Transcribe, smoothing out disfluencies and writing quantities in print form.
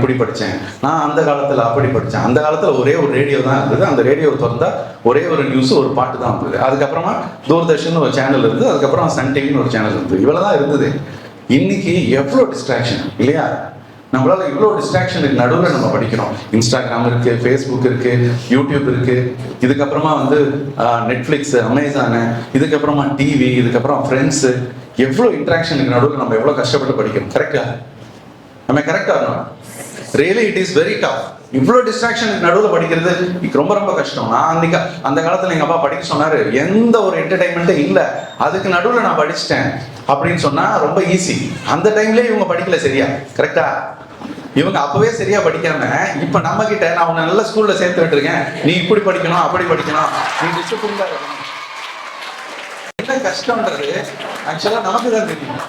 இப்படி படித்தேன், நான் அந்த காலத்தில் அப்படி படித்தேன். அந்த காலத்தில் ஒரே ஒரு ரேடியோ தான் இருந்தது, அந்த ரேடியோ திறந்தா ஒரே ஒரு நியூஸ், ஒரு பாட்டு தான் இருந்தது. அதுக்கப்புறமா தூர்தர்ஷன் ஒரு சேனல் இருந்தது, அதுக்கப்புறம் சன் டிவின்னு ஒரு சேனல் இருந்தது. இவ்வளோ தான் இருந்தது. இன்னைக்கு எவ்வளோ டிஸ்ட்ராக்ஷன் இல்லையா? நம்மளால இவ்வளோ டிஸ்ட்ராக்ஷனுக்கு நடுவில் நம்ம படிக்கிறோம். இன்ஸ்டாகிராம் இருக்கு, ஃபேஸ்புக் இருக்கு, யூடியூப் இருக்கு, இதுக்கப்புறமா நெட்ஃப்ளிக்ஸ், அமேசானு, இதுக்கப்புறமா டிவி, இதுக்கப்புறம் ஃப்ரெண்ட்ஸு, எவ்வளோ இன்ட்ராக்ஷனுக்கு நடுவில் நம்ம எவ்வளோ கஷ்டப்பட்டு படிக்கிறோம். கரெக்டா? நம்ம கரெக்டா இருக்கணும். Really it is very tough. இவ்வளோ டிஸ்ட்ராக்ஷனுக்கு நடுவில் படிக்கிறது ரொம்ப ரொம்ப கஷ்டம். நான் அன்னைக்கு அந்த காலத்தில் எங்கள் அப்பா படிக்க சொன்னார், எந்த ஒரு என்டர்டைன்மெண்ட்டே இல்லை, அதுக்கு நடுவில் நான் படிச்சுட்டேன் அப்படின்னு சொன்னால் ரொம்ப ஈஸி. அந்த டைம்லேயே இவங்க படிக்கல சரியா. கரெக்டா? இவங்க அப்பவே சரியா படிக்காம இப்ப நம்ம கிட்ட நான் உன்னை நல்ல ஸ்கூல்ல சேர்த்து விட்டுருக்கேன், நீ இப்படி படிக்கணும் அப்படி படிக்கணும், நீ டிசிப்ளின்டா இருக்கணும். என்ன கஷ்டம்ன்றது ஆக்சுவலா நமக்கு தான் தெரியும்.